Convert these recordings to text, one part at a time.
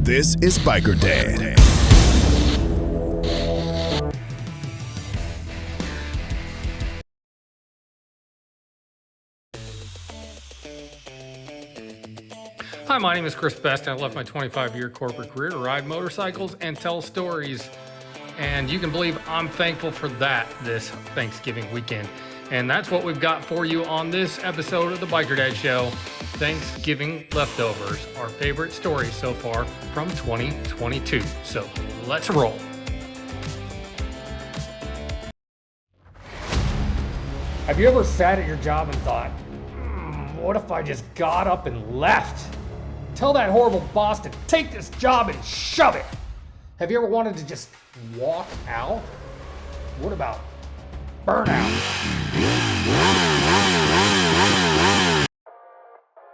This is Biker Dad. Hi, my name is Chris Best, and I left my 25-year corporate career to ride motorcycles and tell stories. And you can believe I'm thankful for that this Thanksgiving weekend. And that's what we've got for you on this episode of the Biker Dad Show. Thanksgiving leftovers, our favorite stories so far from 2022. So let's roll. Have you ever sat at your job and thought, what if I just got up and left? Tell that horrible boss to take this job and shove it. Have you ever wanted to just walk out? What about burnout?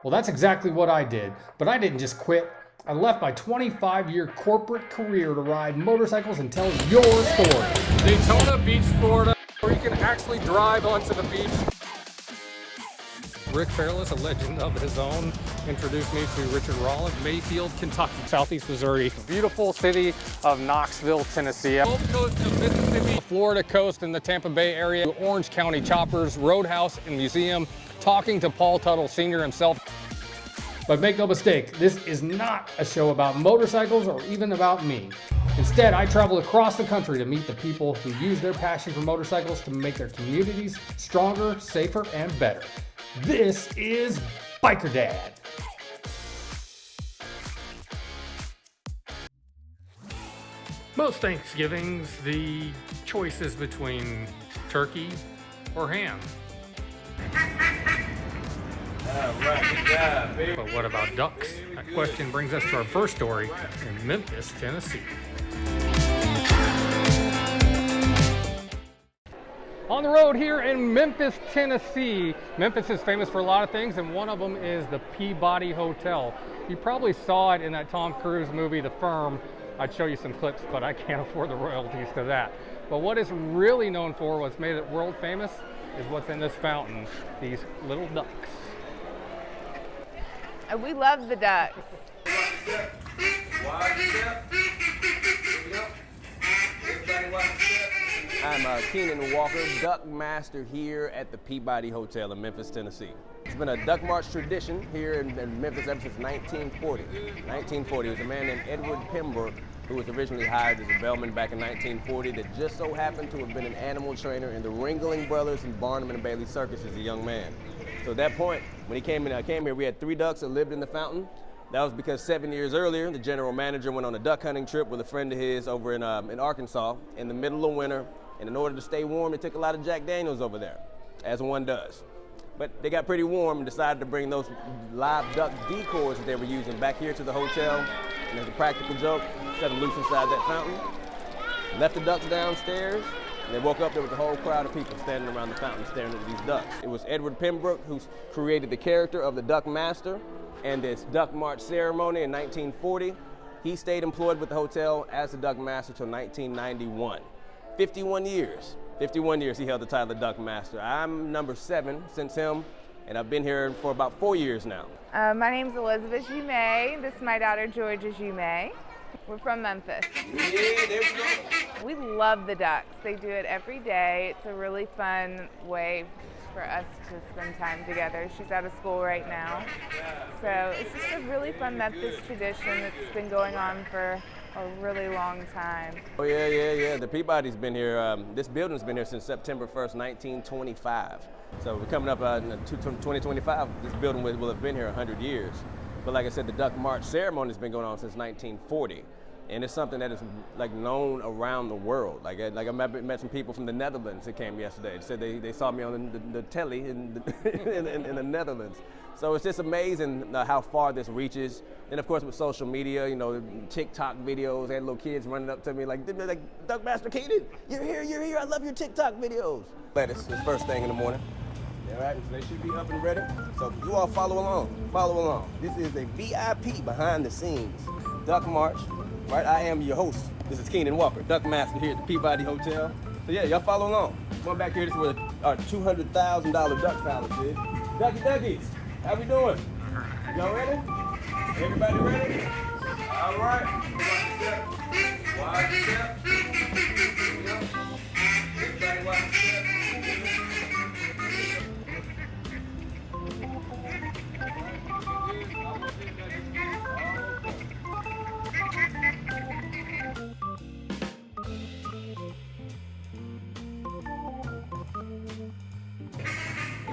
Well, that's exactly what I did, but I didn't just quit. I left my 25-year corporate career to ride motorcycles and tell your story. Daytona Beach, Florida, where you can actually drive onto the beach. Rick Fairless, a legend of his own, introduced me to Richard Rollins, Mayfield, Kentucky, Southeast Missouri, beautiful city of Knoxville, Tennessee, Gulf Coast of Mississippi, Florida coast and the Tampa Bay area, Orange County Choppers, Roadhouse and Museum, talking to Paul Tuttle Sr. himself. But make no mistake, this is not a show about motorcycles or even about me. Instead, I travel across the country to meet the people who use their passion for motorcycles to make their communities stronger, safer, and better. This is Biker Dad. Most Thanksgivings, the choice is between turkey or ham. But what about ducks? That question brings us to our first story in Memphis, Tennessee. On the road here in Memphis, Tennessee. Memphis is famous for a lot of things, and one of them is the Peabody Hotel. You probably saw it in that Tom Cruise movie, The Firm. I'd show you some clips, but I can't afford the royalties to that. But what it's really known for, what's made it world famous, is what's in this fountain, these little ducks. And we love the ducks. I'm Keenan Walker, Duck Master here at the Peabody Hotel in Memphis, Tennessee. It's been a Duck March tradition here in Memphis ever since 1940. 1940, it was a man named Edward Pembroke who was originally hired as a bellman back in 1940 that just so happened to have been an animal trainer in the Ringling Brothers and Barnum and Bailey Circus as a young man. So at that point, when he came here, we had 3 ducks that lived in the fountain. That was because 7 years earlier, the general manager went on a duck hunting trip with a friend of his over in Arkansas in the middle of winter. And in order to stay warm, they took a lot of Jack Daniels over there, as one does. But they got pretty warm and decided to bring those live duck decoys that they were using back here to the hotel. And as a practical joke, set them loose inside that fountain, left the ducks downstairs, and they woke up, there was a whole crowd of people standing around the fountain staring at these ducks. It was Edward Pembroke who created the character of the Duck Master and this Duck March ceremony in 1940. He stayed employed with the hotel as the Duck Master till 1991. 51 years he held the title of Duck Master. I'm number 7 since him, and I've been here for about 4 years now. My name's Elizabeth Jumay. This is my daughter, Georgia Jumay. We're from Memphis. Yeah, there we go. We love the ducks. They do it every day. It's a really fun way for us to spend time together. She's out of school right now. So it's just a really fun Memphis tradition that's been going on for a really long time. Oh yeah. The Peabody's been here, this building's been here since September 1st, 1925. So we're coming up in 2025, this building will have been here 100 years. But like I said, the Duck March ceremony has been going on since 1940. And it's something that is like known around the world. Like I met some people from the Netherlands that came yesterday. They said they saw me on the telly in the Netherlands. So it's just amazing how far this reaches. And of course with social media, you know, TikTok videos, I had little kids running up to me like Duck Master Keenan, you're here, I love your TikTok videos. Lettuce is first thing in the morning. All right, so they should be up and ready. So you all follow along. This is a VIP behind the scenes Duck March. Right, I am your host. This is Keenan Walker, Duck Master here at the Peabody Hotel. So yeah, y'all follow along. Come on back here, this is where our $200,000 duck palace is. Duckies, how we doing? Y'all ready? Everybody ready? All right.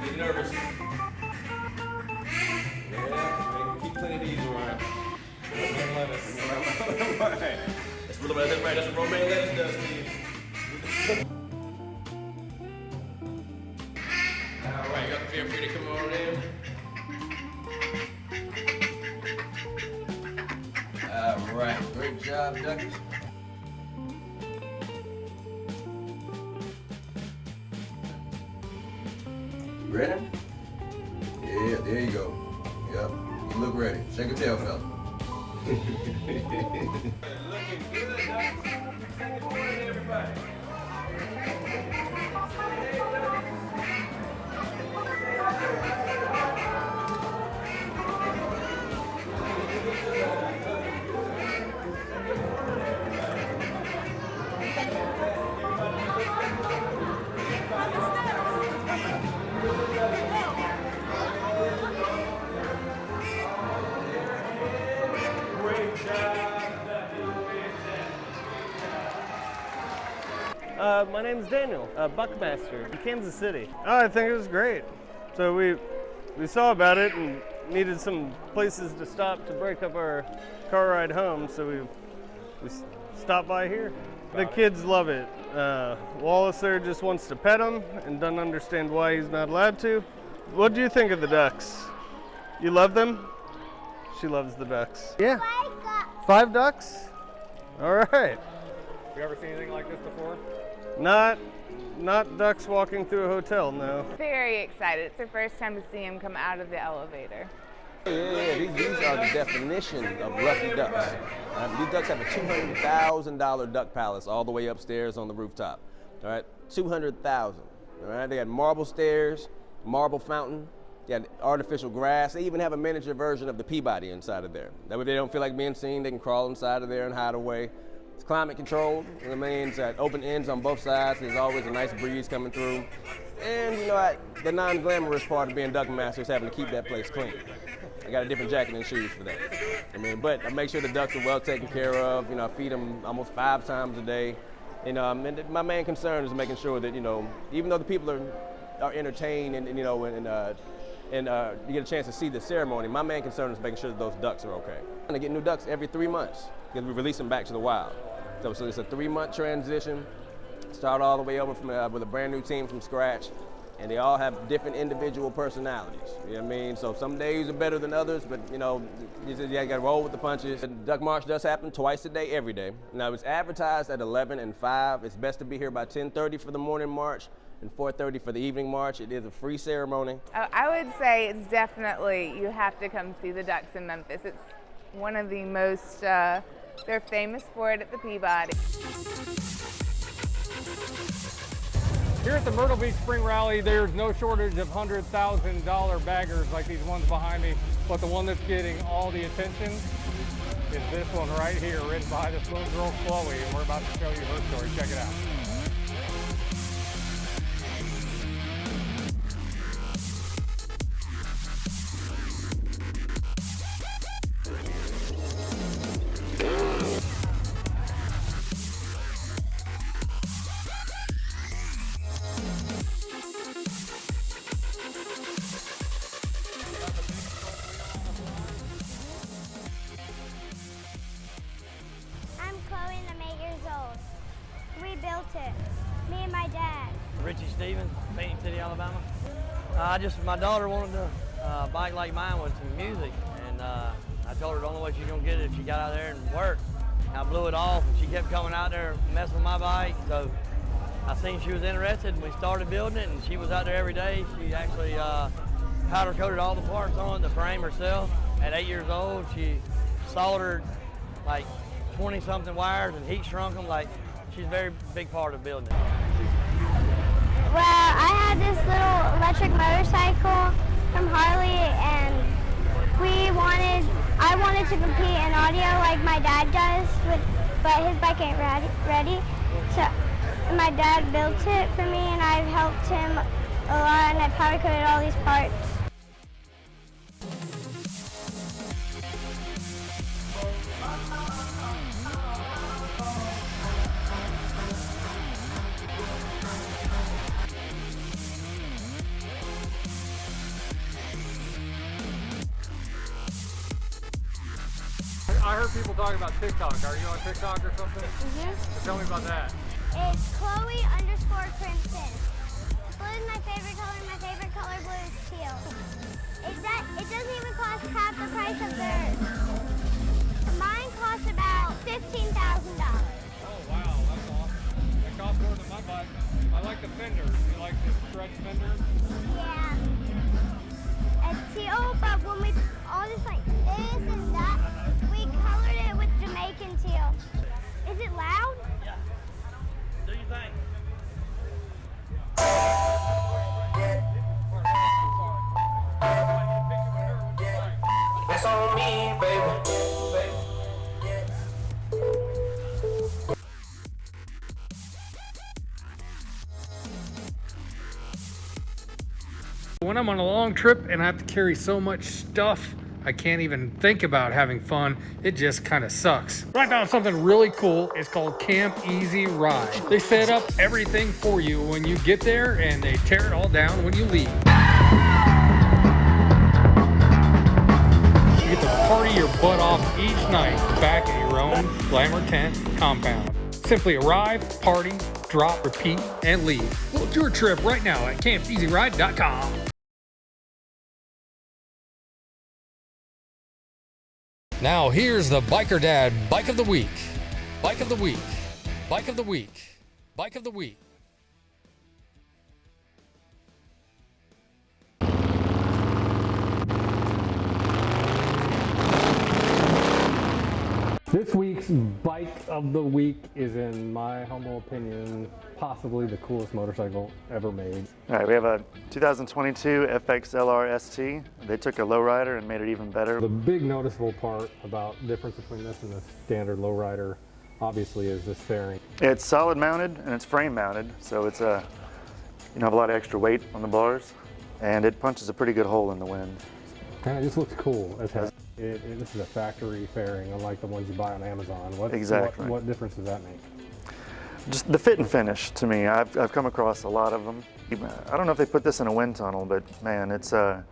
Get nervous. Yeah, keep plenty of these around. Romaine lettuce. Right. That's really right. That's what romaine lettuce does to you. All right, y'all feel free to come on in. All right, great job, duckies. Ready? Yeah, there you go. Yep, you look ready. Shake a tail, fella. Looking good, ducks. Second morning, everybody. My name's Daniel, Buckmaster in Kansas City. I think it was great. So we saw about it and needed some places to stop to break up our car ride home, so we stopped by here. The kids love it. Wallace there just wants to pet him and doesn't understand why he's not allowed to. What do you think of the ducks? You love them? She loves the ducks. Yeah. 5 ducks? All right. Have you ever seen anything like this before? Not ducks walking through a hotel, no. Very excited. It's their first time to see him come out of the elevator. Yeah, these are the definition of lucky ducks. These ducks have a $200,000 duck palace all the way upstairs on the rooftop. All right, $200,000. All right, they got marble stairs, marble fountain, they got artificial grass. They even have a miniature version of the Peabody inside of there. That way they don't feel like being seen, they can crawl inside of there and hide away. It's climate controlled. It means open ends on both sides. There's always a nice breeze coming through. And you know, the non-glamorous part of being duck master is having to keep that place clean. I got a different jacket and shoes for that. But I make sure the ducks are well taken care of. You know, I feed them almost 5 times a day. You know, and my main concern is making sure that, you know, even though the people are entertained and you know, you get a chance to see the ceremony, my main concern is making sure that those ducks are okay. I'm gonna get new ducks every 3 months because we release them back to the wild. So it's a 3-month transition. Start all the way over from with a brand new team from scratch, and they all have different individual personalities. You know what I mean? So some days are better than others, but you know, you got to roll with the punches. The Duck March does happen twice a day, every day. Now it's advertised at 11 and 5. It's best to be here by 10:30 for the morning march and 4:30 for the evening march. It is a free ceremony. I would say it's definitely, you have to come see the ducks in Memphis. It's one of the most, they're famous for it at the Peabody. Here at the Myrtle Beach Spring Rally, there's no shortage of $100,000 baggers like these ones behind me, but the one that's getting all the attention is this one right here, ridden by this little girl, Chloe, and we're about to show you her story. Check it out. I'm Chloe and I'm 8 years old. We built it, me and my dad. Richie Stevens, Phoenix City, Alabama. My daughter wanted a bike like mine with some music, and I told her the only way she's gonna get it if she got out there and worked. I blew it off, and she kept coming out there messing with my bike, so I seen she was interested, and we started building it, and she was out there every day. She actually powder coated all the parts on it, the frame herself. At 8 years old, she soldered like 20-something wires and heat shrunk them. Like, she's a very big part of building it. Well, I had this little electric motorcycle from Harley, and I wanted to compete in audio like my dad does, but his bike ain't ready. So my dad built it for me, and I've helped him a lot, and I powder coated all these parts. I heard people talking about TikTok. Are you on TikTok or something? Mm-hmm. Tell me about that. It's Chloe_Crimson. Blue is my favorite color. My favorite color blue is teal. It doesn't even cost half the price of theirs. Mine costs about $15,000. Oh wow, that's awesome. It costs more than my bike. I like the fenders. You like the stretch fenders? Yeah. It's teal, but when we all just like this and that, we colored it with Jamaican teal. Is it loud? Yeah. Do you think? That's on me, baby. When I'm on a long trip and I have to carry so much stuff, I can't even think about having fun. It just kind of sucks. But I found something really cool. It's called Camp Easy Ride. They set up everything for you when you get there, and they tear it all down when you leave. You get to party your butt off each night back at your own Glamour Tent compound. Simply arrive, party, drop, repeat, and leave. Book your trip right now at campeasyride.com. Now here's the Biker Dad Bike of the Week. Bike of the Week. Bike of the Week. Bike of the Week. This week's Bike of the Week is, in my humble opinion, possibly the coolest motorcycle ever made. All right, we have a 2022 FXLR ST. They took a lowrider and made it even better. The big noticeable part about difference between this and the standard lowrider, obviously, is this fairing. It's solid mounted and it's frame mounted, so it's you don't have a lot of extra weight on the bars, and it punches a pretty good hole in the wind. And it just looks cool as hell. This is a factory fairing, unlike the ones you buy on Amazon. Exactly. What difference does that make? Just the fit and finish, to me. I've come across a lot of them. I don't know if they put this in a wind tunnel, but man, it's like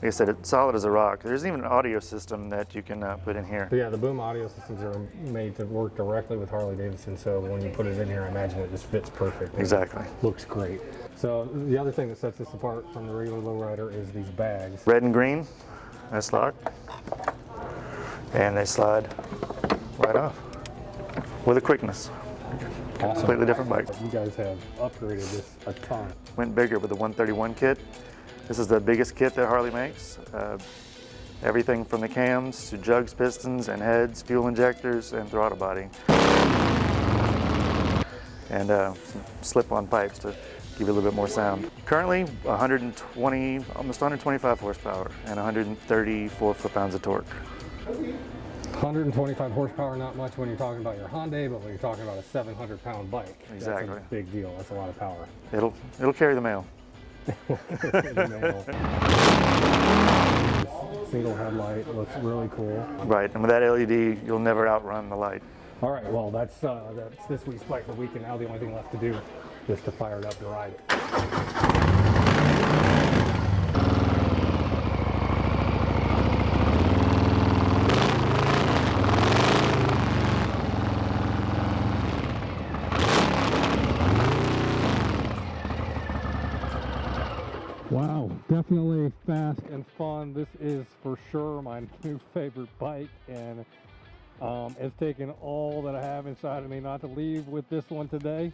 I said, it's solid as a rock. There's even an audio system that you can put in here. But yeah, the Boom audio systems are made to work directly with Harley-Davidson, so when you put it in here, I imagine it just fits perfect. Exactly. Looks great. So the other thing that sets this apart from the regular lowrider is these bags. Red and green, that's locked. And they slide right off with a quickness. Awesome. Completely different bike. You guys have upgraded this a ton. Went bigger with the 131 kit. This is the biggest kit that Harley makes. Everything from the cams to jugs, pistons, and heads, fuel injectors, and throttle body. And some slip-on pipes to give you a little bit more sound. Currently, 120, almost 125 horsepower and 134 foot-pounds of torque. 125 horsepower, not much when you're talking about your Hyundai, but when you're talking about a 700-pound bike, exactly. That's a big deal. That's a lot of power. It'll carry the mail. Single headlight looks really cool. Right, and with that LED, you'll never outrun the light. All right, well, that's this week's Bike of the Week, and now the only thing left to do is to fire it up and ride it. Wow, definitely fast and fun. This is for sure my new favorite bike, and it's taken all that I have inside of me not to leave with this one today.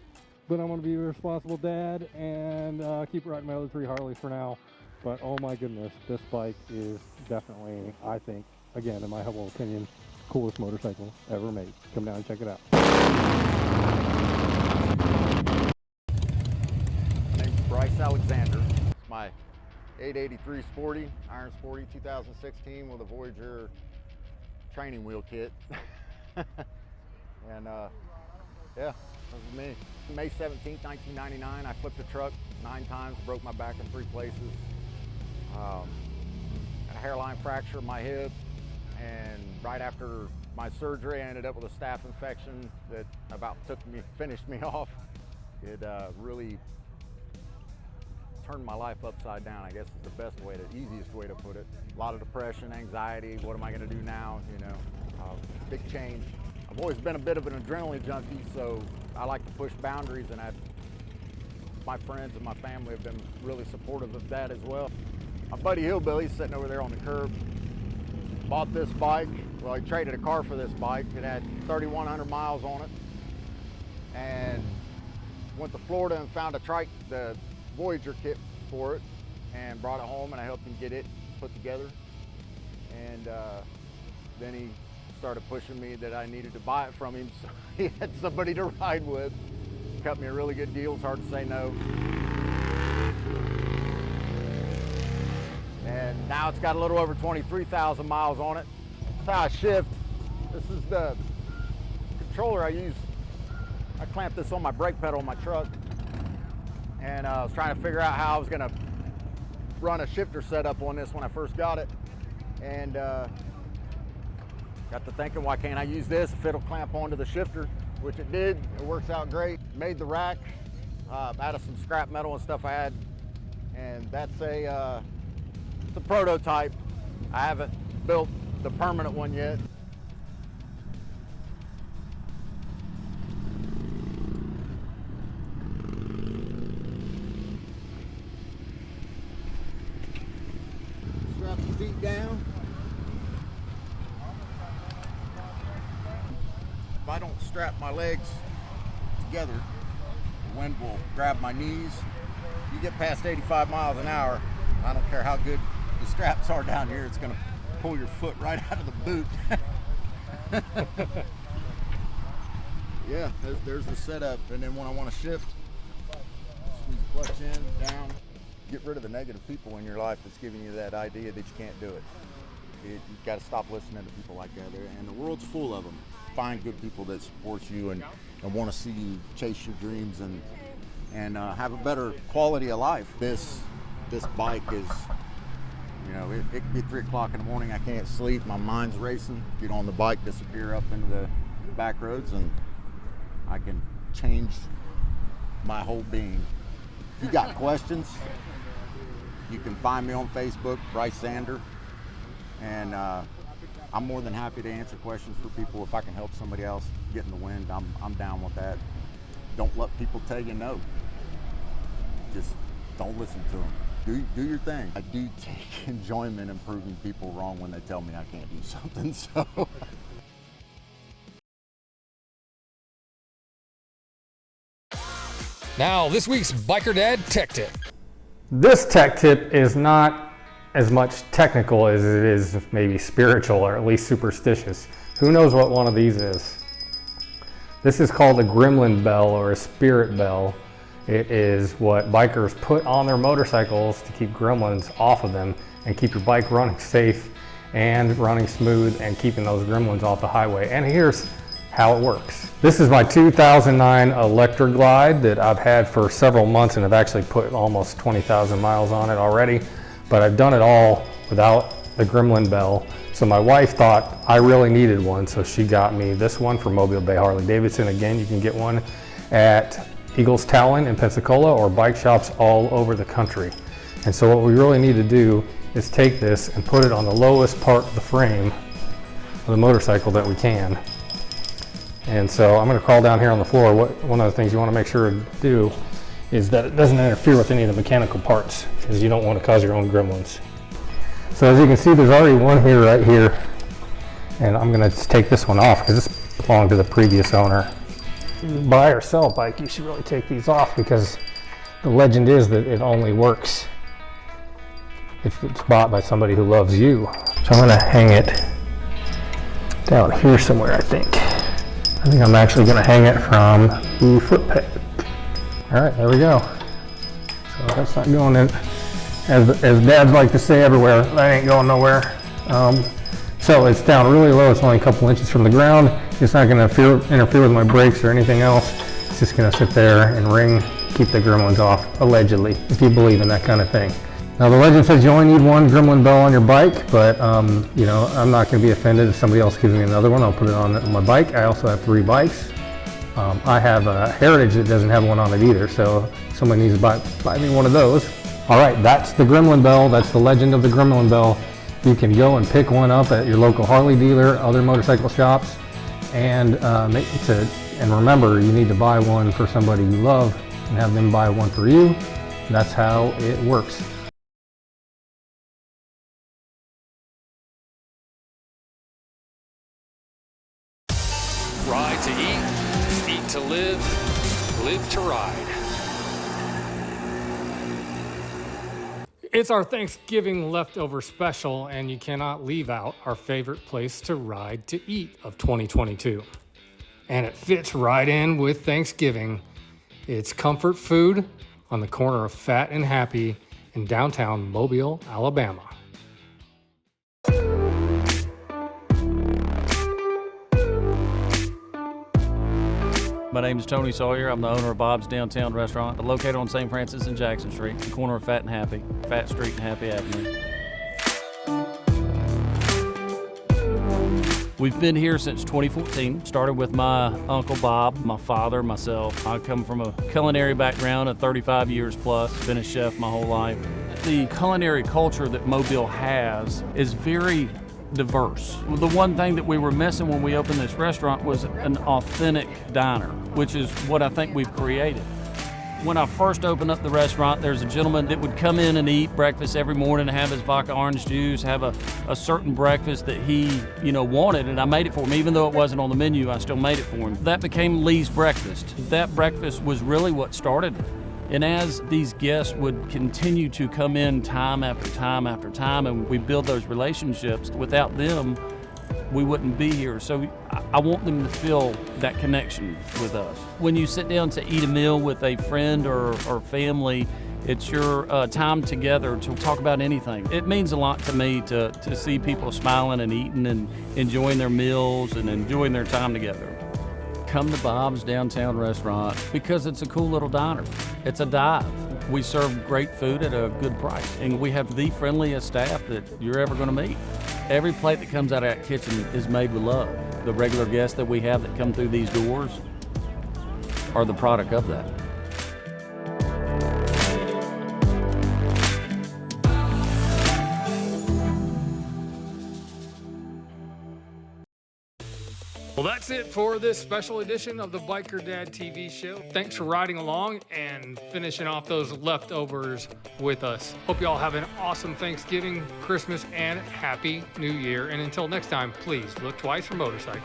But I'm going to be a responsible dad and keep riding my other 3 Harleys for now. But oh my goodness, this bike is definitely, I think, again, in my humble opinion, coolest motorcycle ever made. Come down and check it out. My name's Bryce Alexander. My 883 Sporty, Iron Sporty 2016 with a Voyager training wheel kit. And yeah, that was me. May 17th, 1999, I flipped a truck 9 times, broke my back in 3 places. Had a hairline fracture in my hip, and right after my surgery, I ended up with a staph infection that about finished me off. It really turned my life upside down, I guess is the best way, the easiest way to put it. A lot of depression, anxiety, what am I gonna do now, you know, big change. I've always been a bit of an adrenaline junkie, so I like to push boundaries, and my friends and my family have been really supportive of that as well. My buddy Hillbilly, sitting over there on the curb, bought this bike. Well, he traded a car for this bike. It had 3,100 miles on it, and went to Florida and found the Voyager kit for it and brought it home, and I helped him get it put together. And then he started pushing me that I needed to buy it from him, so he had somebody to ride with. Cut me a really good deal, it's hard to say no. And now it's got a little over 23,000 miles on it. That's how I shift. This is the controller I use. I clamped this on my brake pedal on my truck, and I was trying to figure out how I was gonna run a shifter setup on this when I first got it, and got to thinking, why can't I use this if it'll clamp onto the shifter, which it did. It works out great. Made the rack out of some scrap metal and stuff I had, and that's it's a prototype. I haven't built the permanent one yet. Strap the feet down. If I don't strap my legs together, the wind will grab my knees. You get past 85 miles an hour, I don't care how good the straps are down here, it's gonna pull your foot right out of the boot. Yeah, there's the setup, and then when I want to shift, squeeze the clutch in, down. Get rid of the negative people in your life that's giving you that idea that you can't do it. You've got to stop listening to people like that, and the world's full of them. Find good people that support you and want to see you chase your dreams and have a better quality of life. This bike is, you know, it could be 3 o'clock in the morning, I can't sleep, my mind's racing. Get on the bike, disappear up into the back roads, and I can change my whole being. If you got questions, you can find me on Facebook, Bryce Sander, and I'm more than happy to answer questions for people. If I can help somebody else get in the wind, I'm down with that. Don't let people tell you no. Just don't listen to them. Do your thing. I do take enjoyment in proving people wrong when they tell me I can't do something, so. Now, this week's Biker Dad Tech Tip. This tech tip is not as much technical as it is maybe spiritual, or at least superstitious. Who knows what one of these is? This is called a gremlin bell or a spirit bell. It is what bikers put on their motorcycles to keep gremlins off of them and keep your bike running safe and running smooth and keeping those gremlins off the highway. And here's how it works. This is my 2009 Electroglide that I've had for several months, and I've actually put almost 20,000 miles on it already, but I've done it all without the gremlin bell. So my wife thought I really needed one, so she got me this one from Mobile Bay Harley Davidson. Again, you can get one at Eagles Talon in Pensacola or bike shops all over the country. And so what we really need to do is take this and put it on the lowest part of the frame of the motorcycle that we can. And so I'm going to crawl down here on the floor. One of the things you want to make sure to do is that it doesn't interfere with any of the mechanical parts, because you don't want to cause your own gremlins. So as you can see, there's already one here, right here, and I'm going to just take this one off because this belonged to the previous owner. If you buy or sell a bike, you should really take these off, because the legend is that it only works if it's bought by somebody who loves you. So I'm going to hang it down here somewhere, I think. I think I'm actually going to hang it from the foot peg. All right, there we go. So that's not going in as dads like to say everywhere, that ain't going nowhere. So it's down really low. It's only a couple inches from the ground. It's not going to interfere with my brakes or anything else. It's just going to sit there and ring, keep the gremlins off, allegedly, if you believe in that kind of thing. Now the legend says you only need one gremlin bell on your bike, but you know, I'm not going to be offended if somebody else gives me another one. I'll put it on my bike. I also have 3 bikes. I have a Heritage that doesn't have one on it either, so somebody needs to buy me one of those. All right, that's the gremlin bell. That's the legend of the gremlin bell. You can go and pick one up at your local Harley dealer, other motorcycle shops, and remember, you need to buy one for somebody you love and have them buy one for you. That's how it works. Ride to eat to live, live to ride. It's our Thanksgiving leftover special, and you cannot leave out our favorite place to ride to eat of 2022. And it fits right in with Thanksgiving. It's Comfort Food on the corner of Fat and Happy in downtown Mobile, Alabama. My name is Tony Sawyer. I'm the owner of Bob's Downtown Restaurant, located on St. Francis and Jackson Street, the corner of Fat and Happy, Fat Street and Happy Avenue. We've been here since 2014. Started with my Uncle Bob, my father, myself. I come from a culinary background of 35 years plus, been a chef my whole life. The culinary culture that Mobile has is very diverse. The one thing that we were missing when we opened this restaurant was an authentic diner, which is what I think we've created. When I first opened up the restaurant, there's a gentleman that would come in and eat breakfast every morning and have his vodka orange juice, have a certain breakfast that he, wanted, and I made it for him. Even though it wasn't on the menu, I still made it for him. That became Lee's breakfast. That breakfast was really what started it. And as these guests would continue to come in time after time after time, and we build those relationships, without them, we wouldn't be here. So I want them to feel that connection with us. When you sit down to eat a meal with a friend or family, it's your time together to talk about anything. It means a lot to me to see people smiling and eating and enjoying their meals and enjoying their time together. Come to Bob's Downtown Restaurant because it's a cool little diner. It's a dive. We serve great food at a good price, and we have the friendliest staff that you're ever going to meet. Every plate that comes out of that kitchen is made with love. The regular guests that we have that come through these doors are the product of that. Well, that's it for this special edition of the Biker Dad TV show. Thanks for riding along and finishing off those leftovers with us. Hope you all have an awesome Thanksgiving, Christmas, and Happy New Year. And until next time, please look twice for motorcycle.